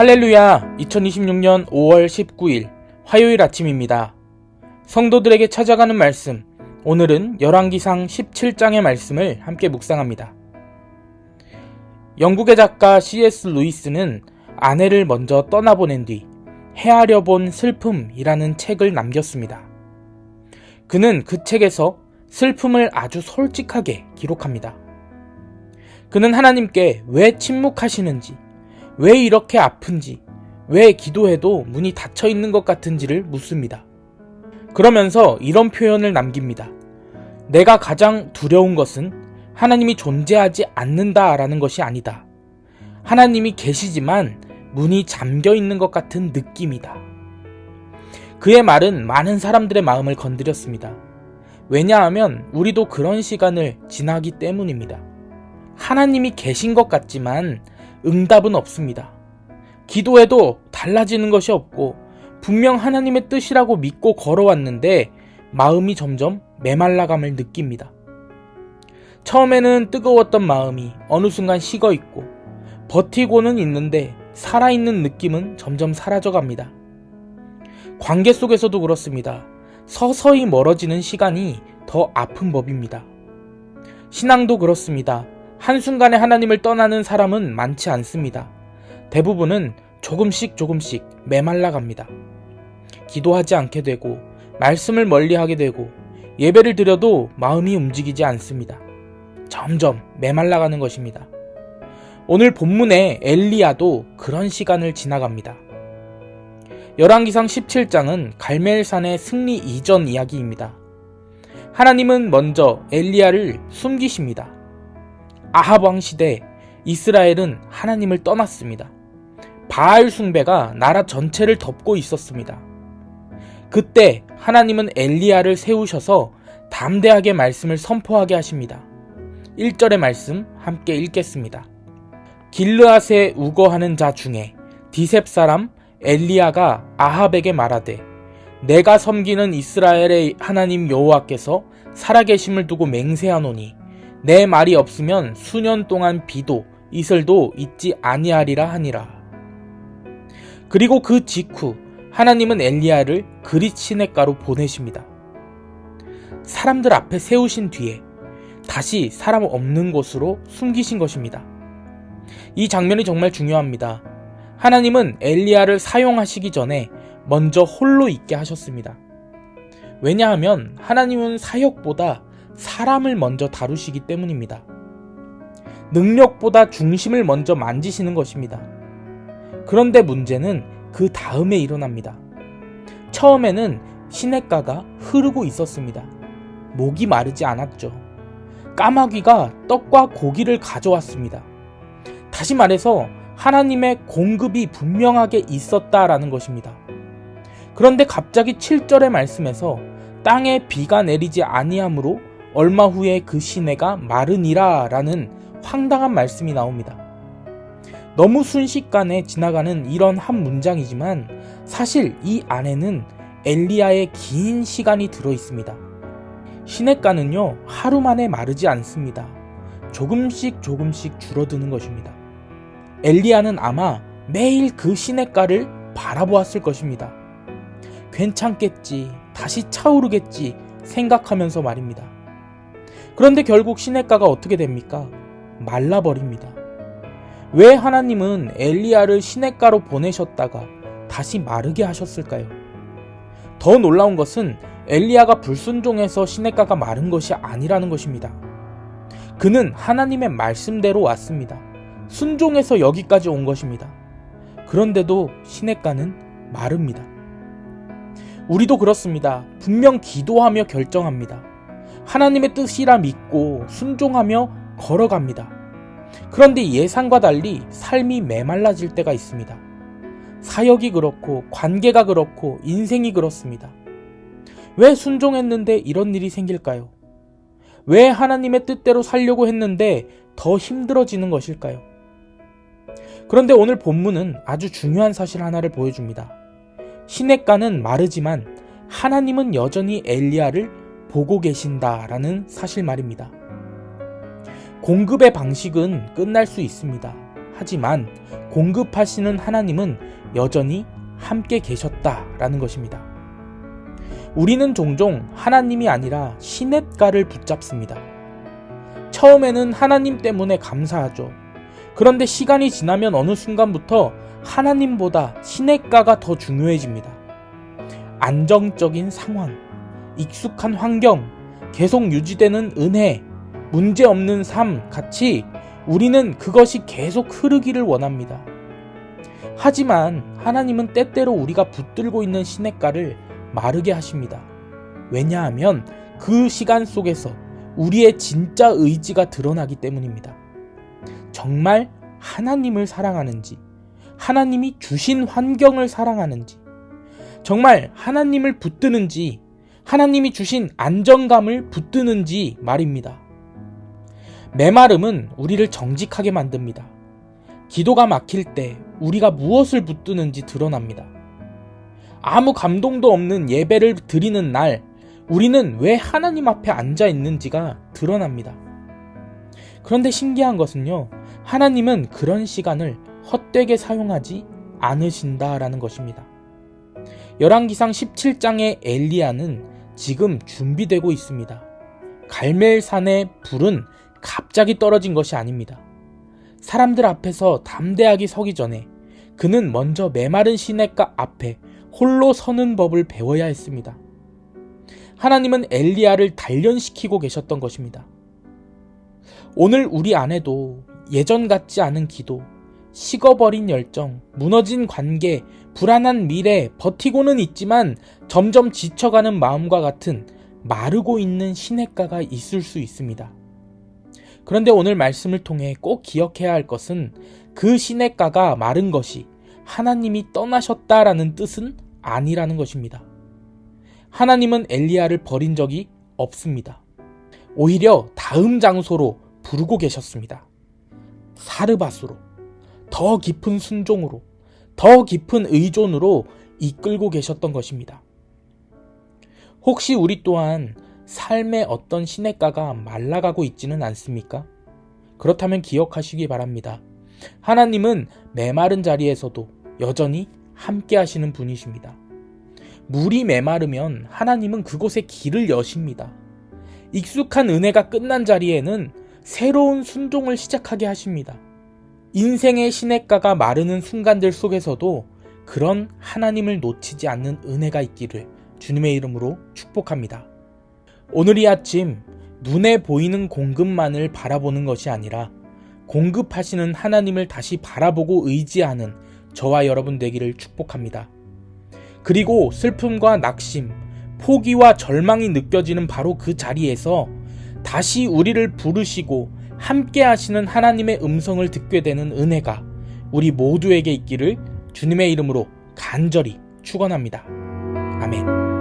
할렐루야! 2026년 5월 19일 화요일 아침입니다. 성도들에게 찾아가는 말씀, 오늘은 열왕기상 17장의 말씀을 함께 묵상합니다. 영국의 작가 C.S. 루이스는 아내를 먼저 떠나보낸 뒤 헤아려 본 슬픔이라는 책을 남겼습니다. 그는 그 책에서 슬픔을 아주 솔직하게 기록합니다. 그는 하나님께 왜 침묵하시는지, 왜 이렇게 아픈지, 왜 기도해도 문이 닫혀 있는 것 같은지를 묻습니다. 그러면서 이런 표현을 남깁니다. 내가 가장 두려운 것은 하나님이 존재하지 않는다라는 것이 아니다. 하나님이 계시지만 문이 잠겨 있는 것 같은 느낌이다. 그의 말은 많은 사람들의 마음을 건드렸습니다. 왜냐하면 우리도 그런 시간을 지나기 때문입니다. 하나님이 계신 것 같지만 응답은 없습니다. 기도해도 달라지는 것이 없고 분명 하나님의 뜻이라고 믿고 걸어왔는데 마음이 점점 메말라감을 느낍니다. 처음에는 뜨거웠던 마음이 어느 순간 식어있고 버티고는 있는데 살아있는 느낌은 점점 사라져갑니다. 관계 속에서도 그렇습니다. 서서히 멀어지는 시간이 더 아픈 법입니다. 신앙도 그렇습니다. 한순간에 하나님을 떠나는 사람은 많지 않습니다. 대부분은 조금씩 메말라갑니다. 기도하지 않게 되고 말씀을 멀리하게 되고 예배를 드려도 마음이 움직이지 않습니다. 점점 메말라가는 것입니다. 오늘 본문의 엘리야도 그런 시간을 지나갑니다. 열왕기상 17장은 갈멜산의 승리 이전 이야기입니다. 하나님은 먼저 엘리야를 숨기십니다. 아합 왕 시대 이스라엘은 하나님을 떠났습니다. 바알 숭배가 나라 전체를 덮고 있었습니다. 그때 하나님은 엘리야를 세우셔서 담대하게 말씀을 선포하게 하십니다. 1절의 말씀 함께 읽겠습니다. 길르앗에 우거하는 자 중에 디셉 사람 엘리야가 아합에게 말하되 내가 섬기는 이스라엘의 하나님 여호와께서 살아계심을 두고 맹세하노니 내 말이 없으면 수년 동안 비도 이슬도 있지 아니하리라 하니라. 그리고 그 직후 하나님은 엘리야를 그릿 시냇가로 보내십니다. 사람들 앞에 세우신 뒤에 다시 사람 없는 곳으로 숨기신 것입니다. 이 장면이 정말 중요합니다. 하나님은 엘리야를 사용하시기 전에 먼저 홀로 있게 하셨습니다. 왜냐하면 하나님은 사역보다 사람을 먼저 다루시기 때문입니다. 능력보다 중심을 먼저 만지시는 것입니다. 그런데 문제는 그 다음에 일어납니다. 처음에는 시냇가가 흐르고 있었습니다. 목이 마르지 않았죠. 까마귀가 떡과 고기를 가져왔습니다. 다시 말해서 하나님의 공급이 분명하게 있었다라는 것입니다. 그런데 갑자기 7절의 말씀에서 땅에 비가 내리지 아니하므로 얼마 후에 그 시내가 마르니라 라는 황당한 말씀이 나옵니다. 너무 순식간에 지나가는 이런 한 문장이지만 사실 이 안에는 엘리야의 긴 시간이 들어 있습니다. 시냇가는요 하루 만에 마르지 않습니다. 조금씩 줄어드는 것입니다. 엘리야는 아마 매일 그 시냇가를 바라보았을 것입니다. 괜찮겠지, 다시 차오르겠지 생각하면서 말입니다. 그런데 결국 시냇가가 어떻게 됩니까? 말라버립니다. 왜 하나님은 엘리야를 시냇가로 보내셨다가 다시 마르게 하셨을까요? 더 놀라운 것은 엘리야가 불순종해서 시냇가가 마른 것이 아니라는 것입니다. 그는 하나님의 말씀대로 왔습니다. 순종해서 여기까지 온 것입니다. 그런데도 시냇가는 마릅니다. 우리도 그렇습니다. 분명 기도하며 결정합니다. 하나님의 뜻이라 믿고 순종하며 걸어갑니다. 그런데 예상과 달리 삶이 메말라질 때가 있습니다. 사역이 그렇고 관계가 그렇고 인생이 그렇습니다. 왜 순종했는데 이런 일이 생길까요? 왜 하나님의 뜻대로 살려고 했는데 더 힘들어지는 것일까요? 그런데 오늘 본문은 아주 중요한 사실 하나를 보여줍니다. 시냇가는 마르지만 하나님은 여전히 엘리야를 보고 계신다라는 사실 말입니다. 공급의 방식은 끝날 수 있습니다. 하지만 공급하시는 하나님은 여전히 함께 계셨다라는 것입니다. 우리는 종종 하나님이 아니라 시냇가를 붙잡습니다. 처음에는 하나님 때문에 감사하죠. 그런데 시간이 지나면 어느 순간부터 하나님보다 시냇가가 더 중요해집니다. 안정적인 상황, 익숙한 환경, 계속 유지되는 은혜, 문제없는 삶 같이 우리는 그것이 계속 흐르기를 원합니다. 하지만 하나님은 때때로 우리가 붙들고 있는 시냇가를 마르게 하십니다. 왜냐하면 그 시간 속에서 우리의 진짜 의지가 드러나기 때문입니다. 정말 하나님을 사랑하는지, 하나님이 주신 환경을 사랑하는지, 정말 하나님을 붙드는지, 하나님이 주신 안정감을 붙드는지 말입니다. 메마름은 우리를 정직하게 만듭니다. 기도가 막힐 때 우리가 무엇을 붙드는지 드러납니다. 아무 감동도 없는 예배를 드리는 날, 우리는 왜 하나님 앞에 앉아 있는지가 드러납니다. 그런데 신기한 것은요, 하나님은 그런 시간을 헛되게 사용하지 않으신다라는 것입니다. 열왕기상 17장의 엘리야는 지금 준비되고 있습니다. 갈멜산의 불은 갑자기 떨어진 것이 아닙니다. 사람들 앞에서 담대하게 서기 전에 그는 먼저 메마른 시냇가 앞에 홀로 서는 법을 배워야 했습니다. 하나님은 엘리야를 단련시키고 계셨던 것입니다. 오늘 우리 안에도 예전 같지 않은 기도, 식어버린 열정, 무너진 관계, 불안한 미래, 버티고는 있지만 점점 지쳐가는 마음과 같은 마르고 있는 시냇가가 있을 수 있습니다. 그런데 오늘 말씀을 통해 꼭 기억해야 할 것은 그 시냇가가 마른 것이 하나님이 떠나셨다라는 뜻은 아니라는 것입니다. 하나님은 엘리야를 버린 적이 없습니다. 오히려 다음 장소로 부르고 계셨습니다. 사르밧으로, 더 깊은 순종으로, 더 깊은 의존으로 이끌고 계셨던 것입니다. 혹시 우리 또한 삶의 어떤 시냇가가 말라가고 있지는 않습니까? 그렇다면 기억하시기 바랍니다. 하나님은 메마른 자리에서도 여전히 함께 하시는 분이십니다. 물이 메마르면 하나님은 그곳에 길을 여십니다. 익숙한 은혜가 끝난 자리에는 새로운 순종을 시작하게 하십니다. 인생의 시냇가가 마르는 순간들 속에서도 그런 하나님을 놓치지 않는 은혜가 있기를 주님의 이름으로 축복합니다. 오늘 이 아침 눈에 보이는 공급만을 바라보는 것이 아니라 공급하시는 하나님을 다시 바라보고 의지하는 저와 여러분 되기를 축복합니다. 그리고 슬픔과 낙심, 포기와 절망이 느껴지는 바로 그 자리에서 다시 우리를 부르시고 함께 하시는 하나님의 음성을 듣게 되는 은혜가 우리 모두에게 있기를 주님의 이름으로 간절히 축원합니다. 아멘.